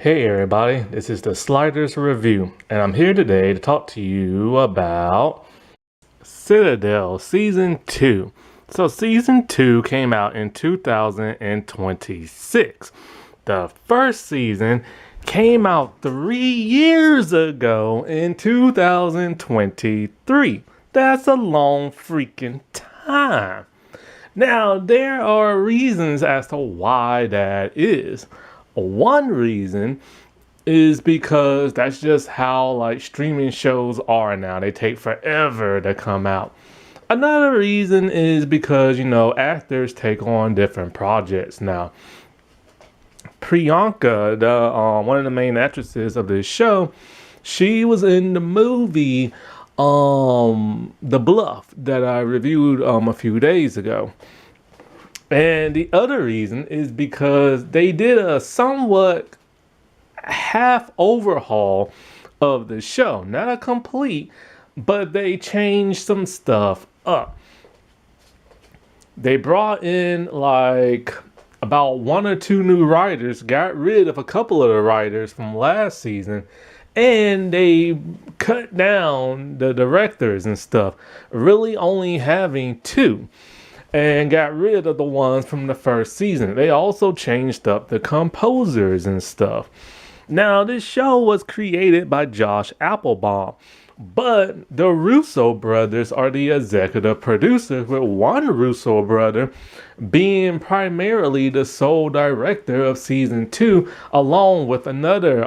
Hey everybody, this is the Sliders Review, and I'm here today to talk to you about Citadel Season 2. So Season 2 came out in 2026. The first season came out 3 years ago in 2023. That's a long freaking time. Now, there are reasons as to why that is. One reason is because that's just how like streaming shows are now. They take forever to come out. Another reason is because, actors take on different projects now. Priyanka, the one of the main actresses of this show, she was in the movie The Bluff that I reviewed a few days ago. And the other reason is because they did a somewhat half overhaul of the show. Not a complete, but they changed some stuff up. They brought in like about one or two new writers, got rid of a couple of the writers from last season, and they cut down the directors and stuff, really only having two, and got rid of the ones from the first season. They also changed up the composers and stuff. Now, this show was created by Josh Applebaum, but the Russo brothers are the executive producers, with one Russo brother being primarily the sole director of season 2, along with another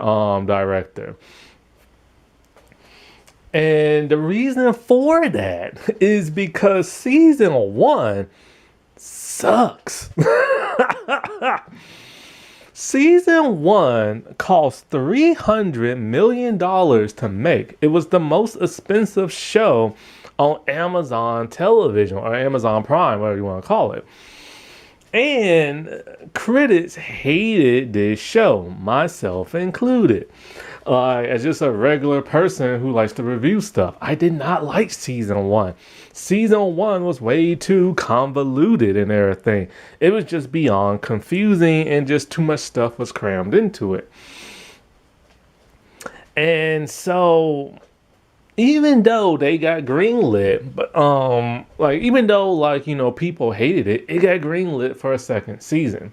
director. And the reason for that is because season 1 sucks. Season 1 cost $300 million to make. It was the most expensive show on Amazon television, or Amazon Prime, whatever you want to call it. And critics hated this show, myself included. As just a regular person who likes to review stuff, I did not like season 1. Season 1 was way too convoluted and everything. It was just beyond confusing, and just too much stuff was crammed into it. And so, even though they got greenlit, but even though people hated it, it got greenlit for a second season.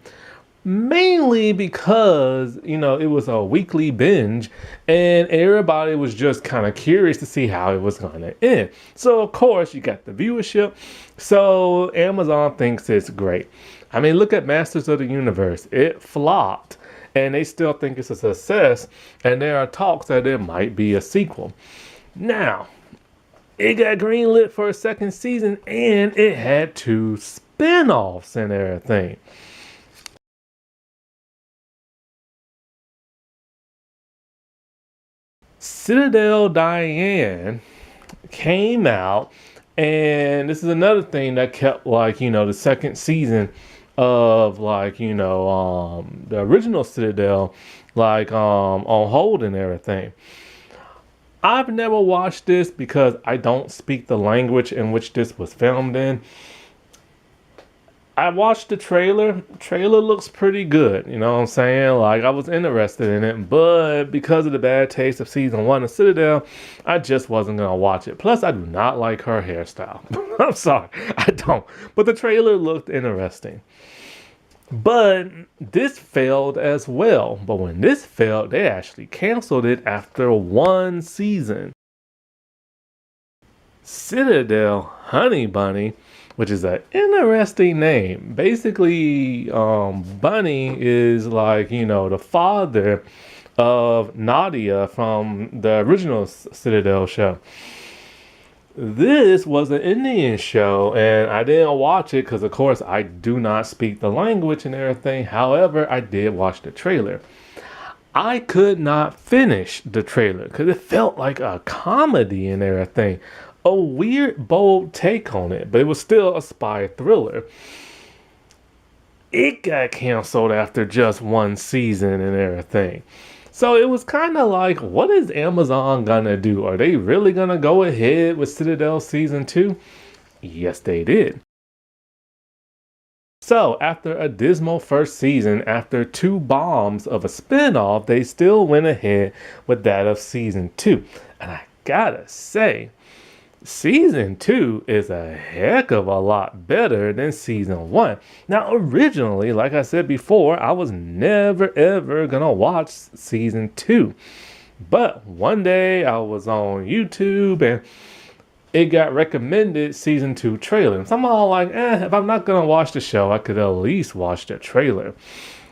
Mainly because, it was a weekly binge and everybody was just kind of curious to see how it was going to end. So, of course, you got the viewership. So, Amazon thinks it's great. I mean, look at Masters of the Universe. It flopped and they still think it's a success. And there are talks that there might be a sequel. Now, it got greenlit for a second season and it had 2 spin-offs and everything. Citadel Diane came out, and this is another thing that kept the second season of the original Citadel on hold and everything. I've never watched this because I don't speak the language in which this was filmed in. I watched the trailer. Trailer looks pretty good, you know what I'm saying? I was interested in it, but because of the bad taste of season 1 of Citadel, I just wasn't gonna watch it. Plus, I do not like her hairstyle. I'm sorry, I don't. But the trailer looked interesting. But this failed as well. But when this failed, they actually canceled it after 1 season. Citadel Honey Bunny, which is an interesting name. Basically, Bunny is the father of Nadia from the original Citadel show. This was an Indian show, and I didn't watch it because, of course, I do not speak the language and everything. However, I did watch the trailer. I could not finish the trailer because it felt like a comedy and everything. A weird, bold take on it, but it was still a spy thriller. It got canceled after just 1 season and everything. So it was kind of like, what is Amazon gonna do? Are they really gonna go ahead with Citadel Season 2? Yes, they did. So, after a dismal first season, after 2 bombs of a spinoff, they still went ahead with that of season 2. And I gotta say, season 2 is a heck of a lot better than season 1. Now, originally, like I said before, I was never ever gonna watch season 2. But one day I was on YouTube and it got recommended season 2 trailer. So I'm all like, if I'm not gonna watch the show, I could at least watch the trailer.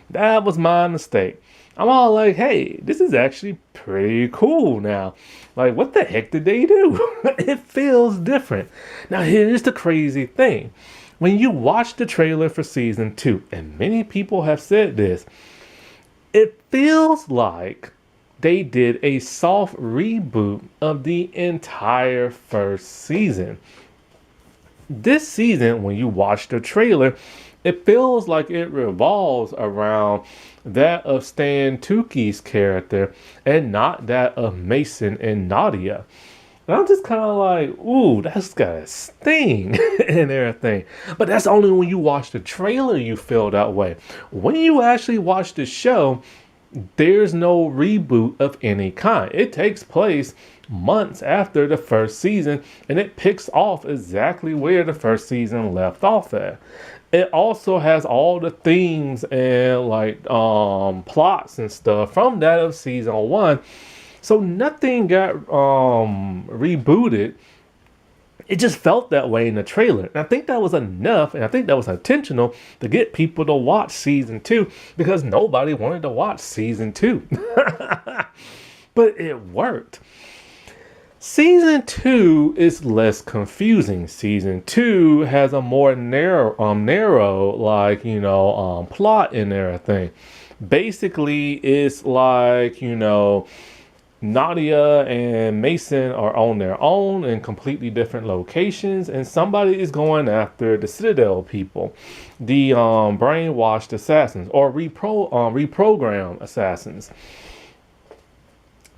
That was my mistake. I'm all like, hey, this is actually pretty cool now. Like, what the heck did they do? It feels different. Now, here's the crazy thing. When you watch the trailer for season 2, and many people have said this, it feels like they did a soft reboot of the entire first season. This season, when you watch the trailer, it feels like it revolves around that of Stan Tucci's character and not that of Mason and Nadia. And I'm just kind of like, ooh, that's got a sting and everything. But that's only when you watch the trailer you feel that way. When you actually watch the show, there's no reboot of any kind. It takes place months after the first season, and it picks off exactly where the first season left off at. It also has all the themes and plots and stuff from that of season 1. So nothing got rebooted. It just felt that way in the trailer. And I think that was enough, and I think that was intentional to get people to watch season 2 because nobody wanted to watch season 2. But it worked. Season 2 is less confusing. Season 2 has a more narrow plot and everything. Basically, it's like, Nadia and Mason are on their own in completely different locations, and somebody is going after the Citadel people, the brainwashed assassins or reprogrammed assassins.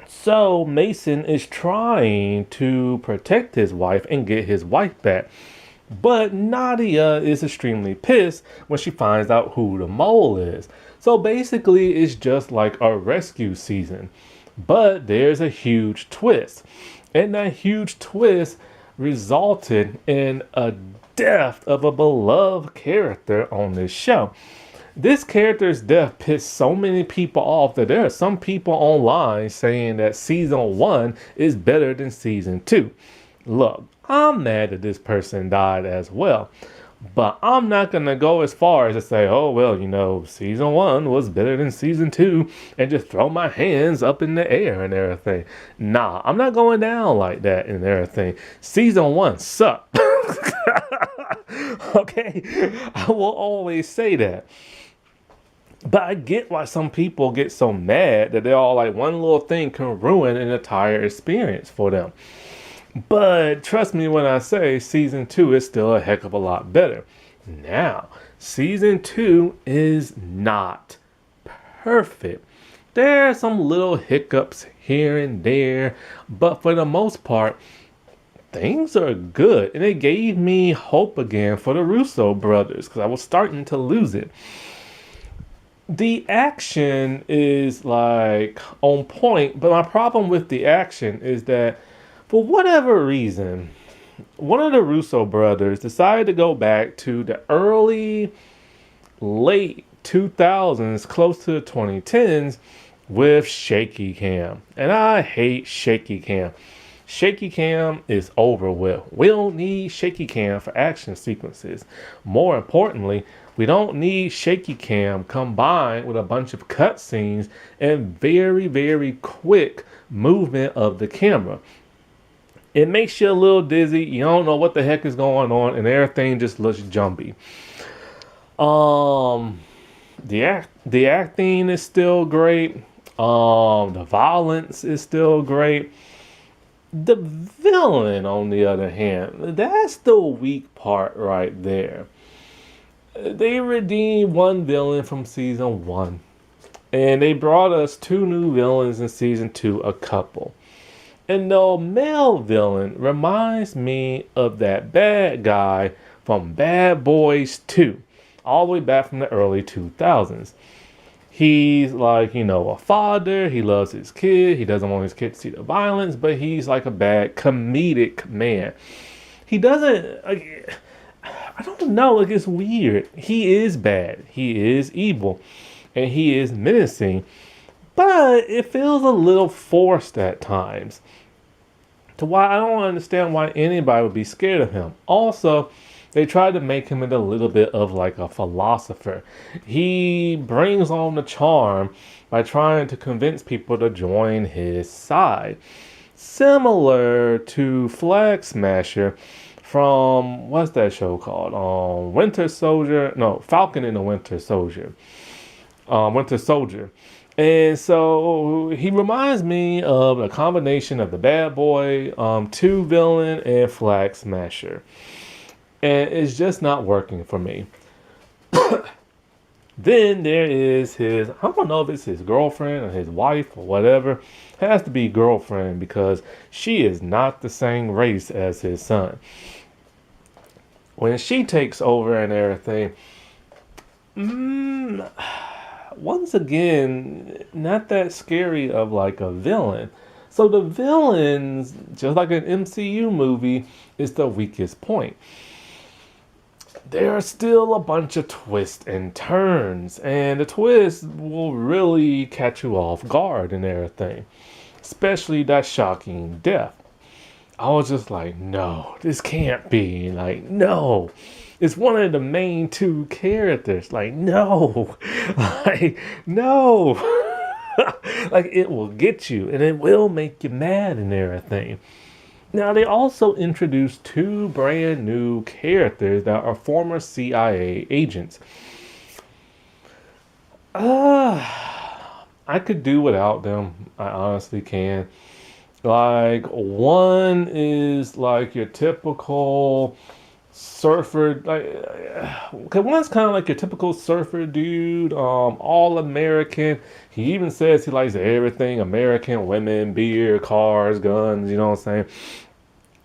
So Mason is trying to protect his wife and get his wife back. But Nadia is extremely pissed when she finds out who the mole is. So basically, it's just like a rescue season. But there's a huge twist. And that huge twist resulted in a death of a beloved character on this show. This character's death pissed so many people off that there are some people online saying that season 1 is better than season 2. Look, I'm mad that this person died as well. But I'm not going to go as far as to say, oh, well, season 1 was better than season 2 and just throw my hands up in the air and everything. Nah, I'm not going down like that and everything. Season 1 sucked. Okay? I will always say that. But I get why some people get so mad that they're all like, one little thing can ruin an entire experience for them. But trust me when I say season 2 is still a heck of a lot better. Now, season 2 is not perfect. There are some little hiccups here and there, but for the most part, things are good. And it gave me hope again for the Russo brothers because I was starting to lose it. The action is on point, but my problem with the action is that for whatever reason, one of the Russo brothers decided to go back to the late 2000s, close to the 2010s, with shaky cam. And I hate shaky cam. Shaky cam is over with. We don't need shaky cam for action sequences. More importantly, we don't need shaky cam combined with a bunch of cutscenes and very, very quick movement of the camera. It makes you a little dizzy. You don't know what the heck is going on, and everything just looks jumpy. The acting is still great. The violence is still great. The villain, on the other hand, that's the weak part right there. They redeemed one villain from season 1, and they brought us 2 new villains in season 2, a couple. And the male villain reminds me of that bad guy from Bad Boys 2. all the way back from the early 2000s. He's like, a father. He loves his kid. He doesn't want his kid to see the violence, but he's like a bad comedic man. He doesn't, like, I don't know, like, it's weird. He is bad. He is evil. And he is menacing. But it feels a little forced at times. To why I don't understand why anybody would be scared of him. Also, they tried to make him into a little bit of like a philosopher. He brings on the charm by trying to convince people to join his side. Similar to Flag Smasher from, what's that show called? Winter Soldier. No, Falcon and the Winter Soldier. Winter Soldier. And so he reminds me of a combination of the Bad Boy, 2 villain, and Flag Smasher. And it's just not working for me. Then there is his, I don't know if it's his girlfriend or his wife or whatever. It has to be girlfriend because she is not the same race as his son. When she takes over and everything, once again, not that scary of like a villain. So the villains, just like an MCU movie, is the weakest point. There are still a bunch of twists and turns, and the twists will really catch you off guard and everything. Especially that shocking death. I was just like, no, this can't be. Like, no. It's one of the main 2 characters. Like, no. Like, no. Like, it will get you, and it will make you mad and everything. Now, they also introduced 2 brand new characters that are former CIA agents. I could do without them. I honestly can. Like, one is like your typical surfer, one's kind of like your typical surfer dude, all American. He even says he likes everything American: women, beer, cars, guns, you know what I'm saying?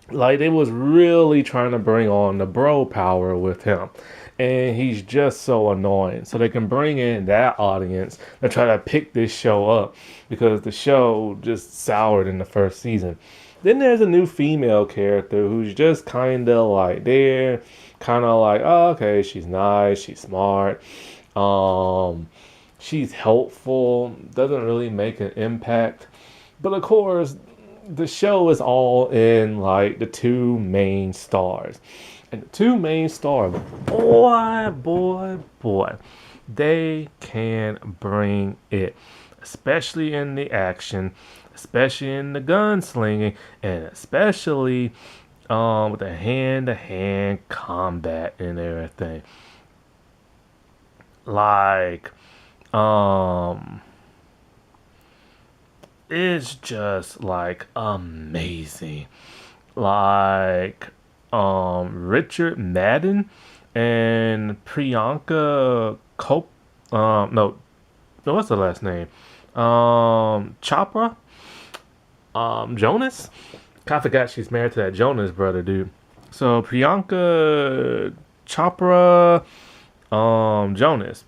Like, they was really trying to bring on the bro power with him. And he's just so annoying. So they can bring in that audience to try to pick this show up because the show just soured in the first season. Then there's a new female character who's just kind of like there, kind of like, oh, okay, she's nice, she's smart, she's helpful, doesn't really make an impact. But of course, the show is all in like the 2 main stars. And the 2 main stars, boy, they can bring it. Especially in the action, especially in the gunslinging, and especially with the hand-to-hand combat and everything. Like, it's just like amazing. Like, Richard Madden and Priyanka what's the last name? Chopra? Jonas? I forgot she's married to that Jonas brother, dude. So Priyanka Chopra, Jonas.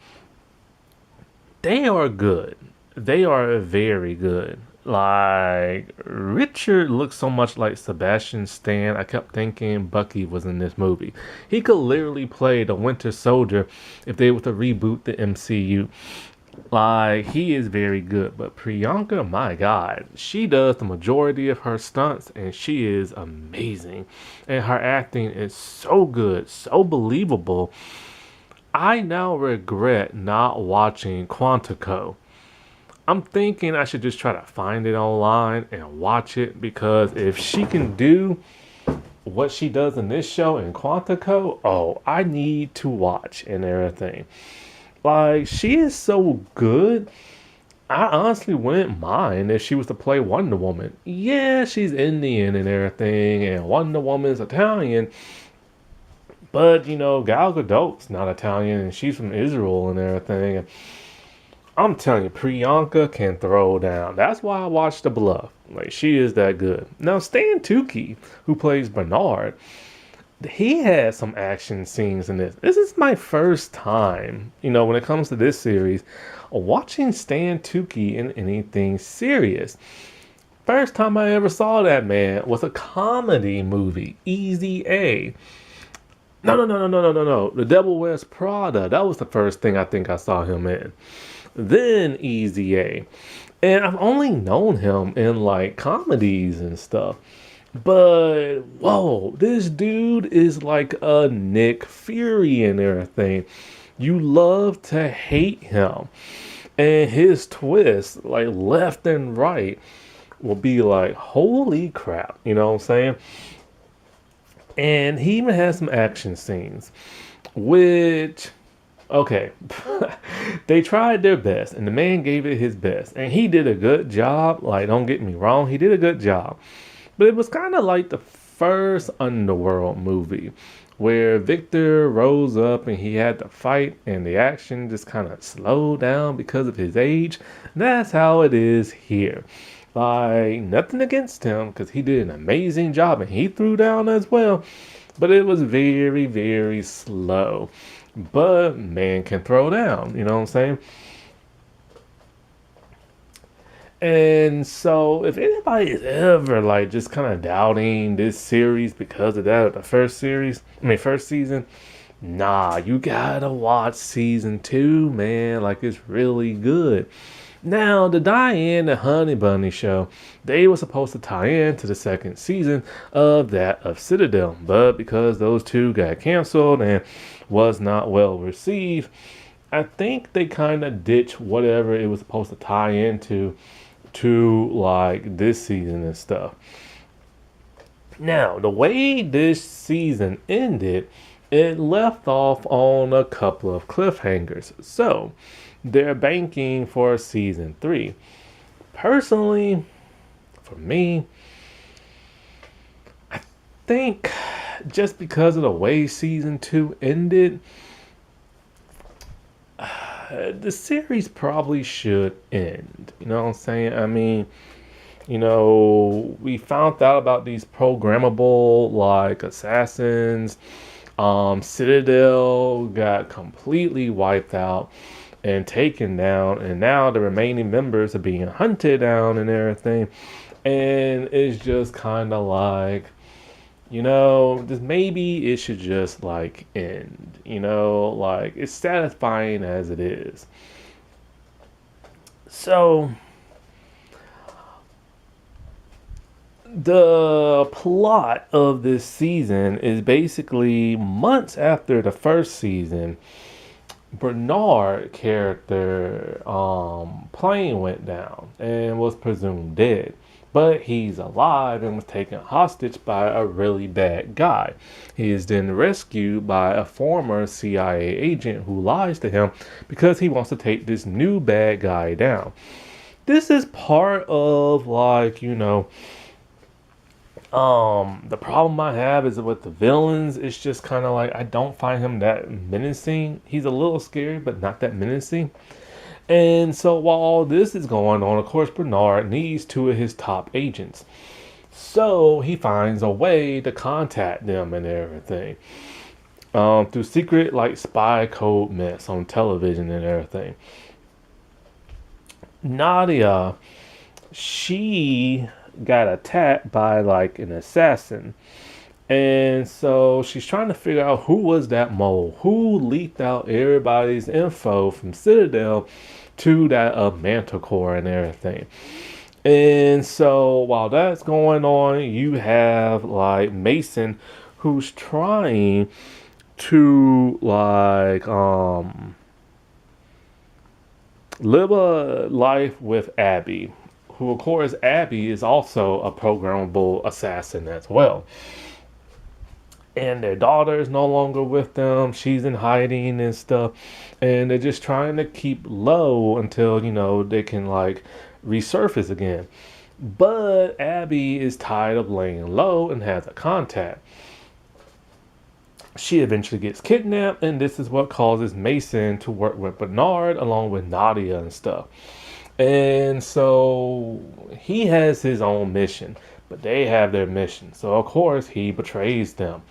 They are good. They are very good. Like, Richard looks so much like Sebastian Stan. I kept thinking Bucky was in this movie. He could literally play the Winter Soldier if they were to reboot the MCU. Like, he is very good. But Priyanka, my God, she does the majority of her stunts, and she is amazing. And her acting is so good, so believable. I now regret not watching Quantico. I'm thinking I should just try to find it online and watch it, because if she can do what she does in this show in Quantico, oh, I need to watch and everything. Like, she is so good. I honestly wouldn't mind if she was to play Wonder Woman. Yeah, she's Indian and everything, and Wonder Woman's Italian. But, Gal Gadot's not Italian, and she's from Israel and everything. And I'm telling you, Priyanka can throw down. That's why I watched The Bluff. Like, she is that good. Now, Stan Tukey, who plays Bernard, he had some action scenes in this. This is my first time, when it comes to this series, watching Stan Tukey in anything serious. First time I ever saw that man was a comedy movie, Easy A. No, no, no, no, no, no, no, no. The Devil Wears Prada. That was the first thing I think I saw him in. Then Easy A. And I've only known him in like comedies and stuff. But whoa, this dude is like a Nick Fury and everything. You love to hate him. And his twist, like left and right, will be like, holy crap, you know what I'm saying? And he even has some action scenes, which, okay, they tried their best, and the man gave it his best, and he did a good job. Like, don't get me wrong, he did a good job. But it was kind of like the first Underworld movie, where Victor rose up and he had to fight, and the action just kind of slowed down because of his age. That's how it is here. Like, nothing against him, because he did an amazing job and he threw down as well. But it was very, very slow. But man can throw down, you know what I'm saying? And so, if anybody is ever like just kind of doubting this series because of that, the first season, nah, you gotta watch season 2, man. Like, it's really good. Now, the Diane and Honey Bunny show, they were supposed to tie in to the second season of that of Citadel, but because those two got canceled and was not well received, I think they kind of ditched whatever it was supposed to tie into to like this season and stuff. Now, the way this season ended, it left off on a couple of cliffhangers. So, they're banking for season 3. Personally, for me, I think just because of the way season 2 ended, the series probably should end. You know what I'm saying? I mean, we found out about these programmable like assassins. Citadel got completely wiped out and taken down, and now the remaining members are being hunted down and everything. And it's just kind of like, just maybe it should just like end, like it's satisfying as it is. So the plot of this season is basically months after the first season, Bernard character plane went down and was presumed dead. But he's alive and was taken hostage by a really bad guy. He is then rescued by a former CIA agent who lies to him because he wants to take this new bad guy down. This is part of like, the problem I have is with the villains. It's just kind of like I don't find him that menacing. He's a little scary, but not that menacing. And so while all this is going on, of course, Bernard needs 2 of his top agents. So he finds a way to contact them and everything. Through secret like spy code mess on television and everything. Nadia, she got attacked by like an assassin. And so she's trying to figure out who was that mole, who leaked out everybody's info from Citadel to that of Manticore and everything. And so while that's going on, you have like Mason, who's trying to like live a life with Abby, who of course Abby is also a programmable assassin as well. And their daughter is no longer with them. She's in hiding and stuff. And they're just trying to keep low until, they can like resurface again. But Abby is tired of laying low and has a contact. She eventually gets kidnapped, and this is what causes Mason to work with Bernard along with Nadia and stuff. And so he has his own mission, but they have their mission. So of course he betrays them.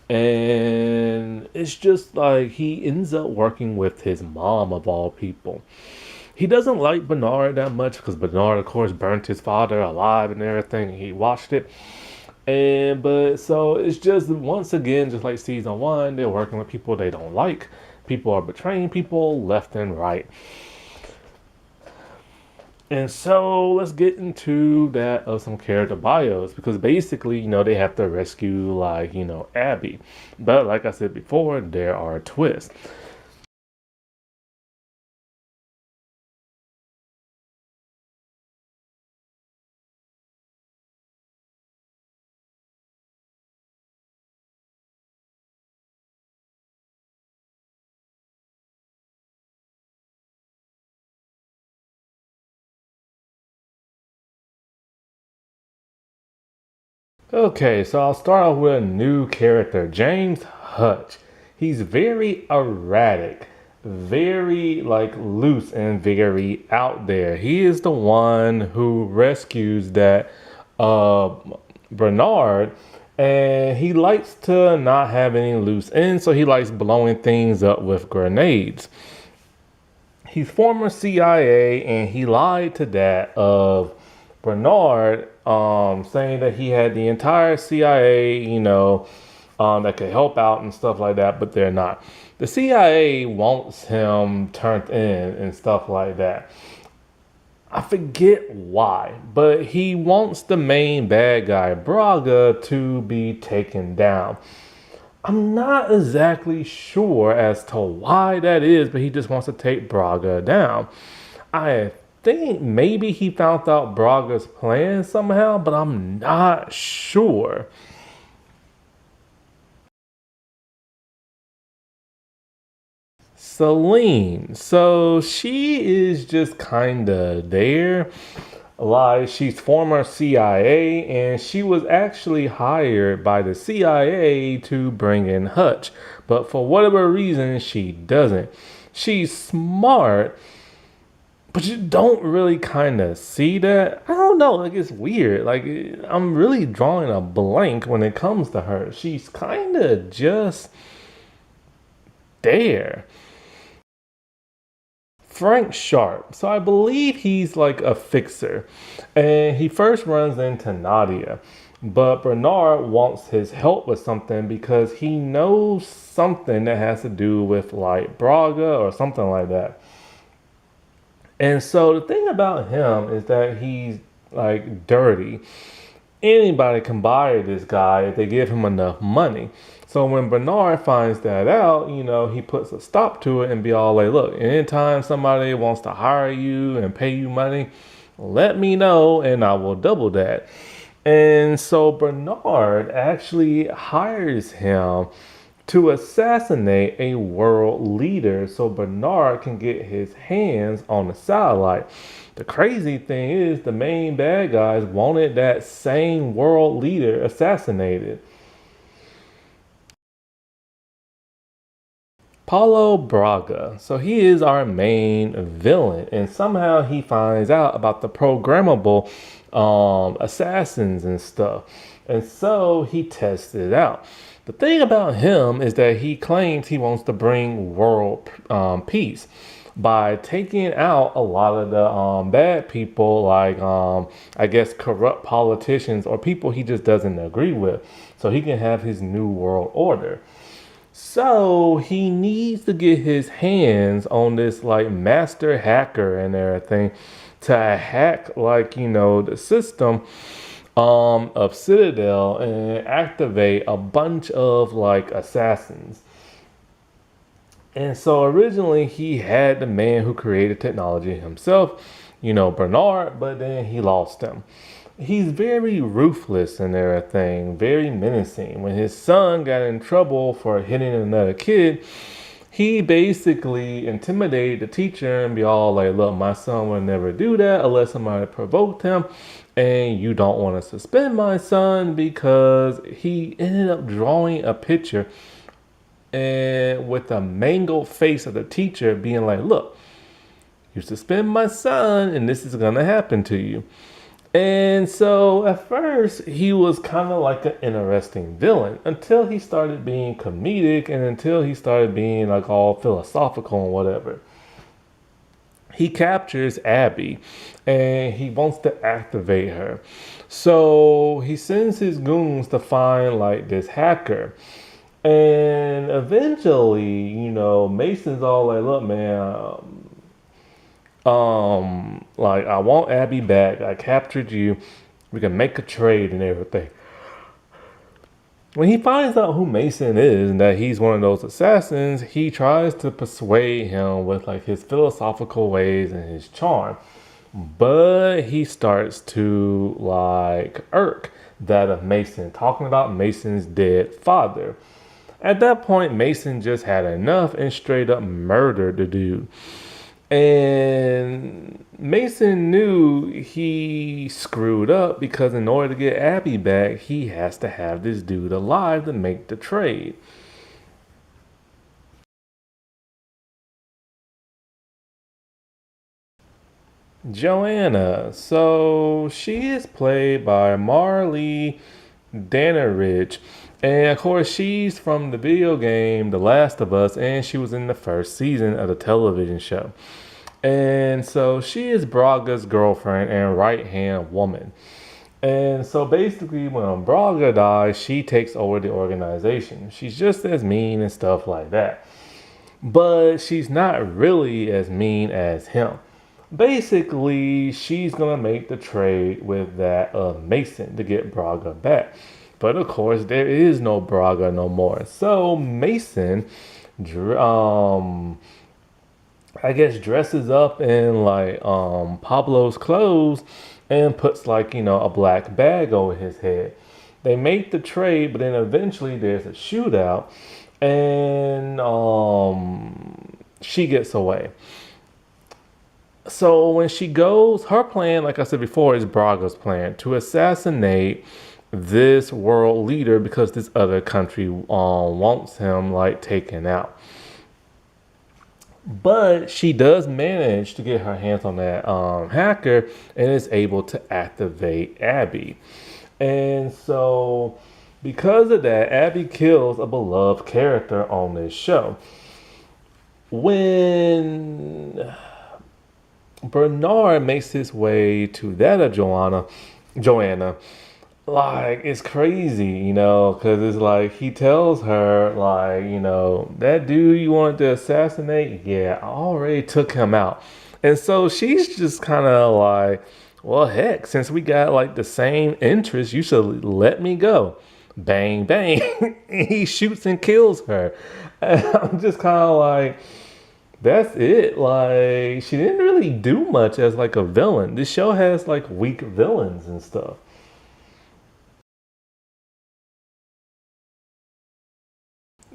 And it's just like he ends up working with his mom, of all people. He doesn't like Bernard that much because Bernard, of course, burnt his father alive and everything. He watched it. And but so it's just once again, just like season one, they're working with people they don't like. People are betraying people left and right. And so let's get into that of some character bios because basically, they have to rescue Abby. But like I said before, there are twists. Okay, so I'll start off with a new character, James Hutch. He's very erratic, very loose and very out there. He is the one who rescues that uh Bernard, and he likes to not have any loose ends, so he likes blowing things up with grenades. He's former CIA, and he lied to that of Bernard, saying that he had the entire CIA, that could help out and stuff like that, but they're not. The CIA wants him turned in and stuff like that. I forget why, but he wants the main bad guy, Braga, to be taken down. I'm not exactly sure as to why that is, but he just wants to take Braga down. I think maybe he found out Braga's plan somehow, but I'm not sure. Celine. So she is just kind of there. Like she's former CIA and she was actually hired by the CIA to bring in Hutch. But for whatever reason, she doesn't. She's smart, but you don't really kind of see that. I don't know. It's weird. I'm really drawing a blank when it comes to her. She's kind of just there. Frank Sharp. So I believe he's like a fixer. And he first runs into Nadia. But Bernard wants his help with something because he knows something that has to do with Braga or something like that. And so the thing about him is that he's dirty. Anybody can buy this guy if they give him enough money. So when Bernard finds that out, he puts a stop to it and be all like, look, anytime somebody wants to hire you and pay you money, let me know and I will double that. And so Bernard actually hires him to assassinate a world leader so Bernard can get his hands on the satellite. The crazy thing is the main bad guys wanted that same world leader assassinated. Paulo Braga. So he is our main villain, and somehow he finds out about the programmable assassins and stuff. And so he tests it out. The thing about him is that he claims he wants to bring world peace by taking out a lot of the bad people, I guess corrupt politicians or people he just doesn't agree with, so he can have his new world order. So he needs to get his hands on this master hacker and everything to hack the system of Citadel and activate a bunch of assassins. And so originally he had the man who created technology himself, Bernard, but then he lost him. He's very ruthless and everything, very menacing. When his son got in trouble for hitting another kid, he basically intimidated the teacher and be all like, look, my son would never do that unless somebody provoked him. And you don't want to suspend my son because he ended up drawing a picture and with the mangled face of the teacher being like, look, you suspend my son and this is going to happen to you. And so at first, he was kind of like an interesting villain until he started being comedic and until he started being like all philosophical and whatever. He captures Abby and he wants to activate her. So he sends his goons to find like this hacker. And eventually, Mason's all like, look, man, like I want Abby back. I captured you. We can make a trade and everything. When he finds out who Mason is and that he's one of those assassins, he tries to persuade him with like his philosophical ways and his charm. But he starts to like irk that of Mason, talking about Mason's dead father. At that point, Mason just had enough and straight up murdered the dude. And Mason knew he screwed up because in order to get Abby back, he has to have this dude alive to make the trade. Joanna. So she is played by Marley Dannerich. And of course, she's from the video game The Last of Us, and she was in the first season of the television show. And so she is Braga's girlfriend and right hand woman. And so basically, when Braga dies, she takes over the organization. She's just as mean and stuff like that. But she's not really as mean as him. Basically, she's gonna make the trade with that of Mason to get Braga back. But of course, there is no Braga no more. So Mason, I guess, dresses up in like Pablo's clothes and puts like a black bag over his head. They make the trade, but then eventually there's a shootout, and she gets away. So when she goes, her plan, like I said before, is Braga's plan to assassinate this world leader because this other country wants him like taken out. But she does manage to get her hands on that hacker and is able to activate Abby. And so, because of that, Abby kills a beloved character on this show. When Bernard makes his way to that of Joanna, like it's crazy, because it's like he tells her, like, that dude you wanted to assassinate, yeah, I already took him out. And so she's just kind of like, well, heck, since we got like the same interests, you should let me go. Bang, bang. He shoots and kills her. And I'm just kind of like, that's it. Like, she didn't really do much as like a villain. This show has like weak villains and stuff.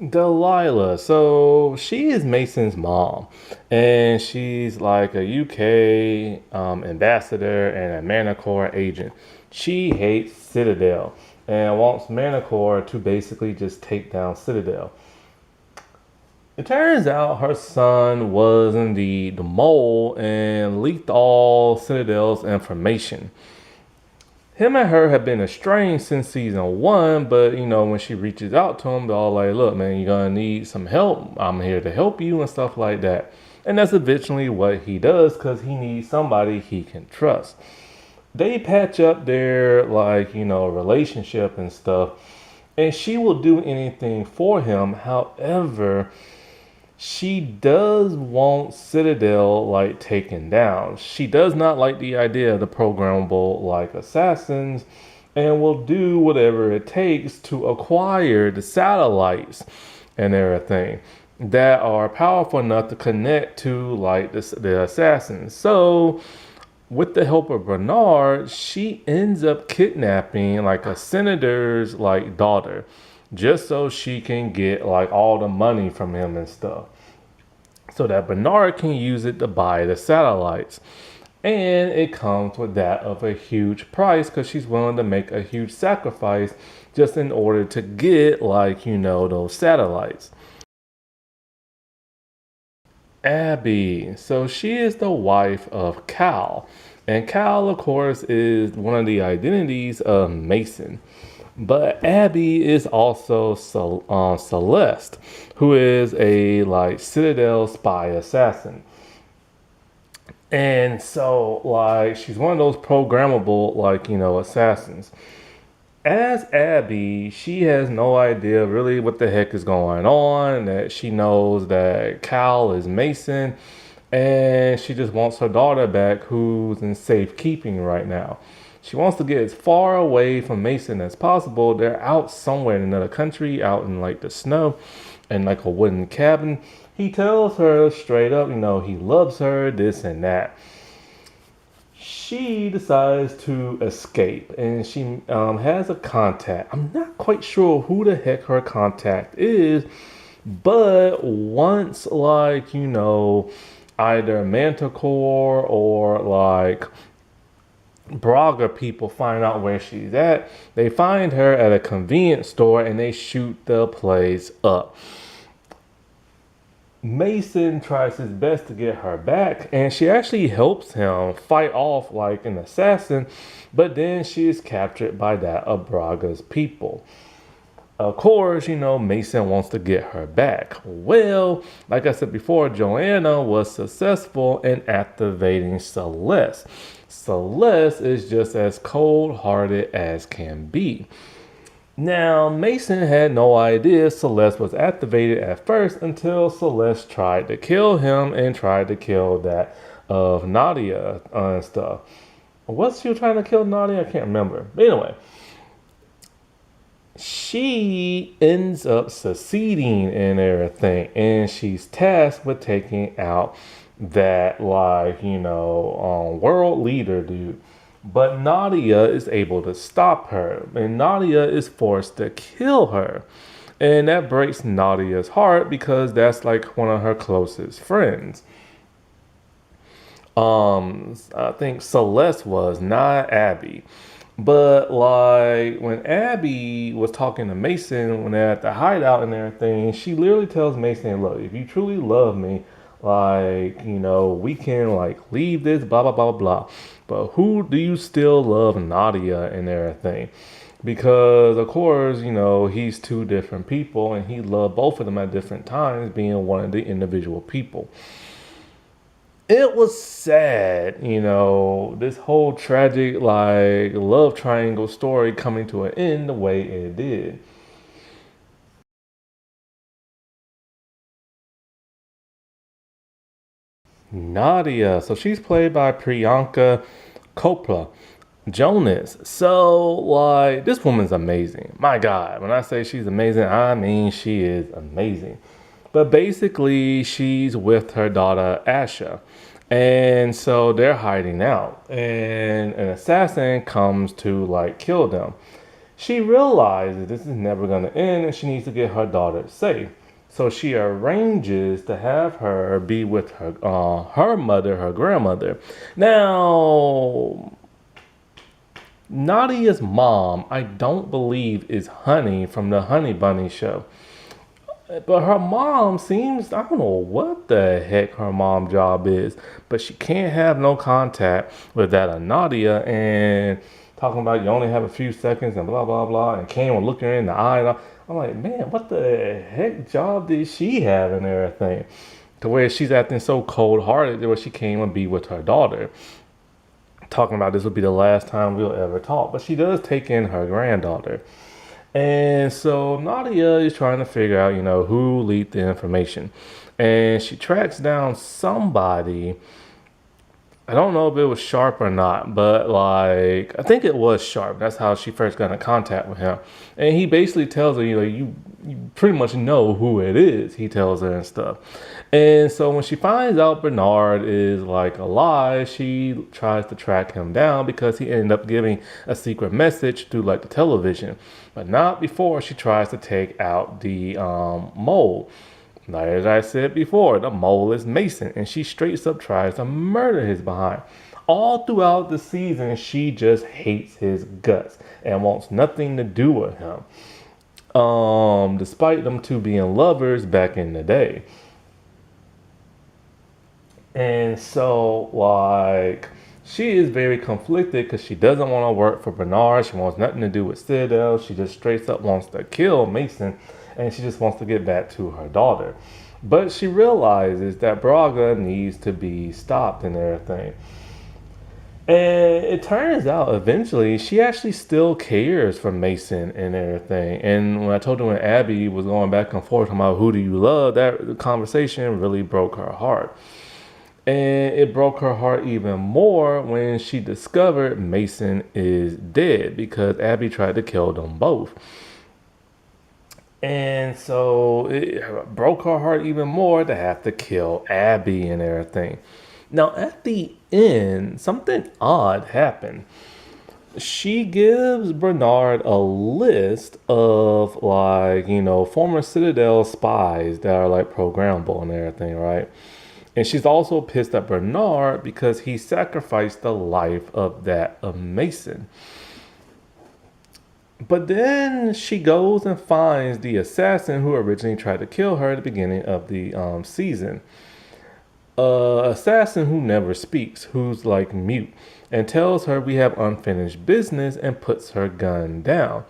Delilah. So she is Mason's mom, and she's like a UK ambassador and a Manticore agent. She hates Citadel and wants Manticore to basically just take down Citadel. It turns out her son was indeed the mole and leaked all Citadel's information. Him and her have been estranged since season one, but when she reaches out to him, they're all like, look, man, you're gonna need some help. I'm here to help you and stuff like that. And that's eventually what he does because he needs somebody he can trust. They patch up their relationship and stuff, and she will do anything for him. However, she does want Citadel like taken down. She does not like the idea of the programmable like assassins and will do whatever it takes to acquire the satellites and everything that are powerful enough to connect to like the assassins. So with the help of Bernard, she ends up kidnapping like a senator's like daughter just so she can get like all the money from him and stuff so that Bernard can use it to buy the satellites. And it comes with that of a huge price because she's willing to make a huge sacrifice just in order to get those satellites. Abby. So she is the wife of Cal. And Cal, of course, is one of the identities of Mason. But Abby is also Celeste, who is a like citadel spy assassin. And so like she's one of those programmable assassins. As Abby, she has no idea really what the heck is going on. That she knows that Cal is Mason, and she just wants her daughter back, who's in safekeeping right now. She wants to get as far away from Mason as possible. They're out somewhere in another country, out in like the snow, in like a wooden cabin. He tells her straight up, he loves her, this and that. She decides to escape, and she has a contact. I'm not quite sure who the heck her contact is, but once either Manticore or like Braga people find out where she's at, they find her at a convenience store and they shoot the place up. Mason tries his best to get her back, and she actually helps him fight off like an assassin, but then she is captured by that of Braga's people. Of course, Mason wants to get her back. Well, like I said before, Joanna was successful in activating Celeste. Celeste is just as cold-hearted as can be. Now, Mason had no idea Celeste was activated at first until Celeste tried to kill him and tried to kill that of Nadia and stuff. Was she trying to kill Nadia? I can't remember. But anyway, she ends up succeeding in everything, and she's tasked with taking out that world leader dude. But Nadia is able to stop her, and Nadia is forced to kill her. And that breaks Nadia's heart because that's like one of her closest friends. I think Celeste was, not Abby. But like when Abby was talking to Mason when they're at the hideout and everything, she literally tells Mason, look, if you truly love me, we can leave this, blah blah blah blah. But who do you still love, Nadia and everything? Because of course, he's two different people and he loved both of them at different times, being one of the individual people. It was sad, this whole tragic love triangle story coming to an end the way it did. Nadia, so she's played by Priyanka Chopra Jonas. So this woman's amazing. My God, when I say she's amazing, I mean she is amazing. But basically, she's with her daughter Asha. And so they're hiding out. And an assassin comes to kill them. She realizes this is never going to end and she needs to get her daughter safe. So she arranges to have her be with her mother, her grandmother. Now, Nadia's mom, I don't believe, is Honey from the Honey Bunny show. But her mom seems, I don't know what the heck her mom job is, but she can't have no contact with that of Nadia, and talking about you only have a few seconds and blah, blah, blah, and can't even look her in the eye. And I'm like, man, what the heck job did she have and everything? To where she's acting so cold hearted where she can't even be with her daughter. Talking about this will be the last time we'll ever talk, but she does take in her granddaughter. And so Nadia is trying to figure out, who leaked the information. And she tracks down somebody. I don't know if it was Sharp or not, but I think it was Sharp. That's how she first got in contact with him. And he basically tells her, you pretty much know who it is, he tells her and stuff. And so when she finds out Bernard is alive, she tries to track him down because he ended up giving a secret message through the television. But not before she tries to take out the mole. Like as I said before, the mole is Mason, and she straight up tries to murder his behind. All throughout the season, she just hates his guts and wants nothing to do with him. Despite them two being lovers back in the day. And so, like, she is very conflicted because she doesn't want to work for Bernard. She wants nothing to do with Citadel. She just straight up wants to kill Mason, and she just wants to get back to her daughter. But she realizes that Braga needs to be stopped and everything. And it turns out eventually she actually still cares for Mason and everything. And when I told her when Abby was going back and forth about who do you love, that conversation really broke her heart. And it broke her heart even more when she discovered Mason is dead because Abby tried to kill them both. And so it broke her heart even more to have to kill Abby and everything. Now, at the end, something odd happened. She gives Bernard a list of, like, former Citadel spies that are like programmable and everything, right? And she's also pissed at Bernard because he sacrificed the life of that of Mason. But then she goes and finds the assassin who originally tried to kill her at the beginning of the season. Assassin who never speaks, who's like mute, and tells her we have unfinished business and puts her gun down.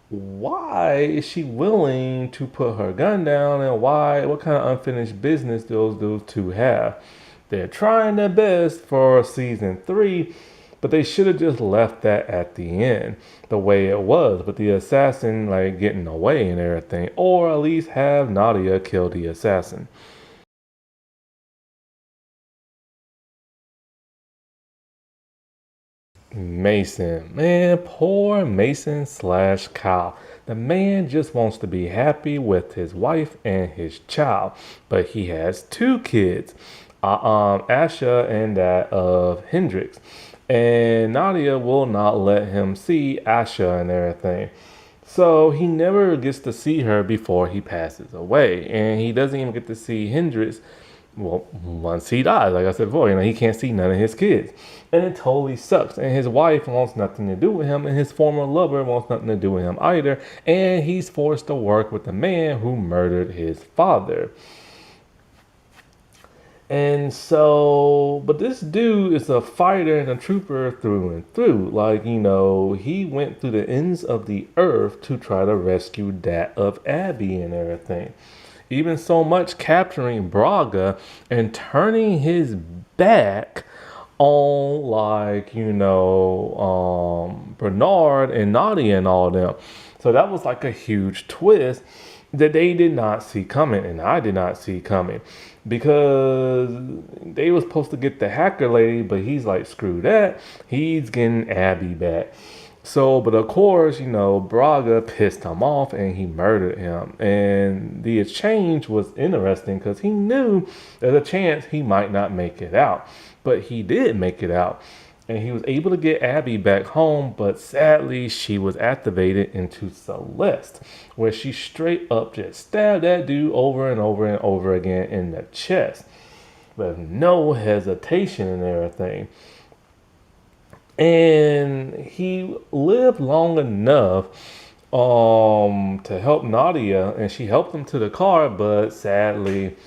Why is she willing to put her gun down, and why? What kind of unfinished business do those two have? They're trying their best for season 3, but they should have just left that at the end the way it was, with the assassin like getting away and everything, or at least have Nadia kill the assassin. Mason, man, poor Mason slash Kyle. The man just wants to be happy with his wife and his child, but he has 2 kids, Asha and that of Hendrix. And Nadia will not let him see Asha and everything. So he never gets to see her before he passes away. And he doesn't even get to see Hendrix, well, once he dies. Like I said before, he can't see none of his kids. And it totally sucks. And his wife wants nothing to do with him. And his former lover wants nothing to do with him either. And he's forced to work with the man who murdered his father. And so, but this dude is a fighter and a trooper through and through. Like, he went through the ends of the earth to try to rescue that of Abby and everything. Even so much capturing Braga and turning his back on, like, Bernard and Nadia and all them. So that was like a huge twist that they did not see coming, and I did not see coming, because they was supposed to get the hacker lady, but he's like, screw that, he's getting Abby back. So, but of course, Braga pissed him off and he murdered him. And the exchange was interesting because he knew there's a chance he might not make it out. But he did make it out. And he was able to get Abby back home, but sadly, she was activated into Celeste, where she straight up just stabbed that dude over and over and over again in the chest with no hesitation and everything. And he lived long enough to help Nadia, and she helped him to the car, but sadly,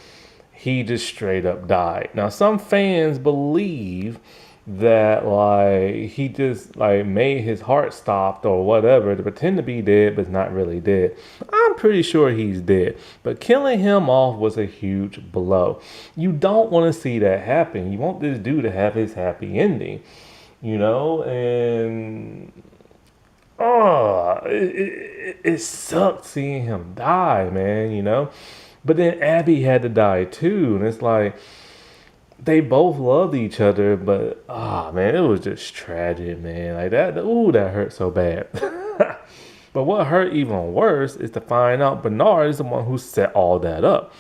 he just straight up died. Now, some fans believe that like he just like made his heart stopped or whatever to pretend to be dead, but it's not really dead. I'm pretty sure he's dead, but killing him off was a huge blow. You don't want to see that happen. You want this dude to have his happy ending, and it sucked seeing him die, man. But then Abby had to die too, and it's like they both loved each other, but man, it was just tragic, man. Like that, ooh, that hurt so bad. But what hurt even worse is to find out Bernard is the one who set all that up.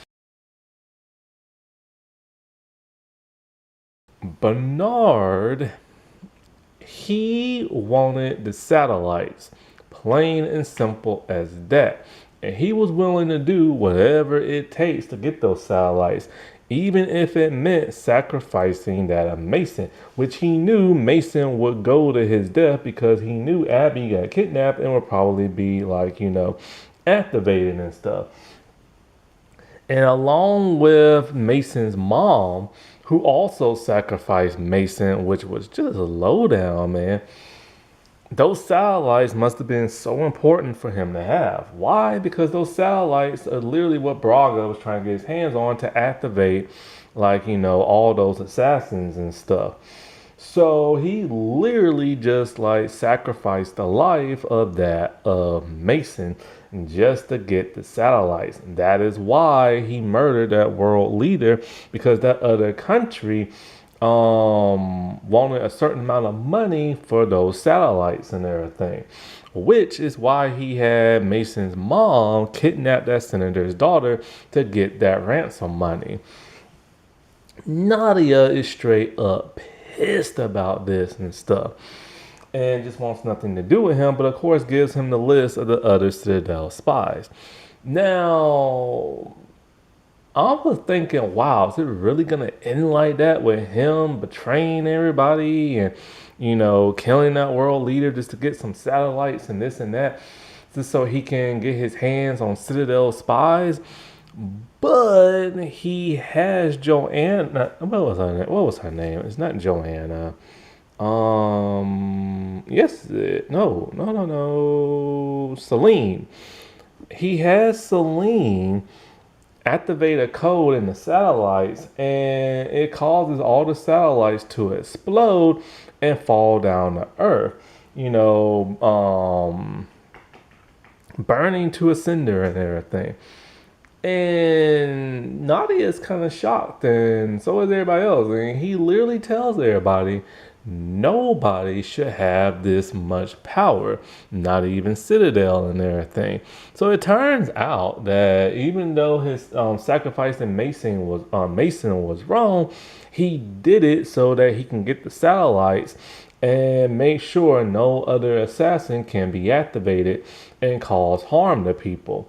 Bernard, he wanted the satellites, plain and simple as that. And he was willing to do whatever it takes to get those satellites, even if it meant sacrificing that of Mason, which he knew Mason would go to his death because he knew Abby got kidnapped and would probably be like, activated and stuff. And along with Mason's mom, who also sacrificed Mason, which was just a lowdown, man. Those satellites must have been so important for him to have. Why? Because those satellites are literally what Braga was trying to get his hands on to activate, like, all those assassins and stuff. So he literally just like sacrificed the life of that Mason just to get the satellites. That is why he murdered that world leader, because that other country wanted a certain amount of money for those satellites and everything, which is why he had Mason's mom kidnap that senator's daughter to get that ransom money. Nadia is straight up pissed about this and stuff and just wants nothing to do with him, but of course gives him the list of the other Citadel spies. Now, I was thinking, wow, is it really gonna end like that with him betraying everybody and killing that world leader just to get some satellites and this and that, just so he can get his hands on Citadel spies? But he has Joanna. What was her name? What was her name? It's not Joanna. Yes. No. Celine. He has Celine activate a code in the satellites, and it causes all the satellites to explode and fall down to Earth. Burning to a cinder and everything. And Nadia is kind of shocked, and so is everybody else. And he literally tells everybody nobody should have this much power, not even Citadel and everything. So it turns out that even though his sacrificing Mason was wrong, he did it so that he can get the satellites and make sure no other assassin can be activated and cause harm to people.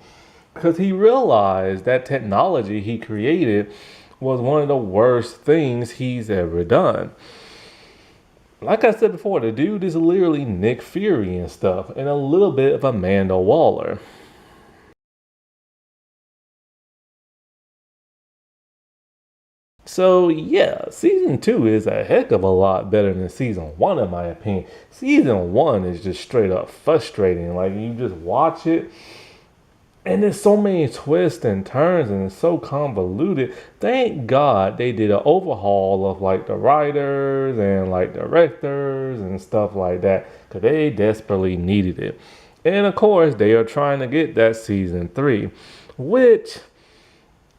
Because he realized that technology he created was one of the worst things he's ever done. Like I said before, the dude is literally Nick Fury and stuff, and a little bit of Amanda Waller. So yeah, season 2 is a heck of a lot better than season 1 in my opinion. Season 1 is just straight up frustrating. Like, you just watch it and there's so many twists and turns and it's so convoluted. Thank God they did an overhaul of like the writers and like directors and stuff like that, because they desperately needed it. And of course, they are trying to get that season 3, which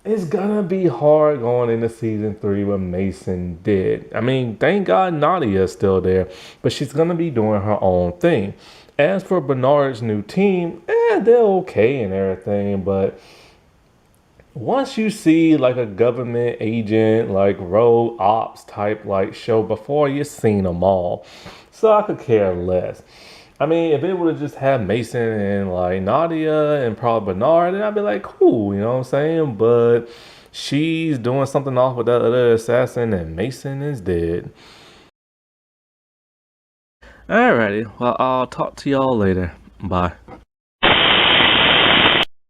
is gonna be hard going into season 3 what Mason did. I mean, thank God Nadia is still there, but she's gonna be doing her own thing. As for Bernard's new team, they're okay and everything, but once you see like a government agent, like rogue ops type like show before, you've seen them all. So I could care less. I mean, if it would have just had Mason and like Nadia and probably Bernard, then I'd be like, cool, you know what I'm saying? But she's doing something off with that other assassin and Mason is dead. Alrighty, well, I'll talk to y'all later. Bye.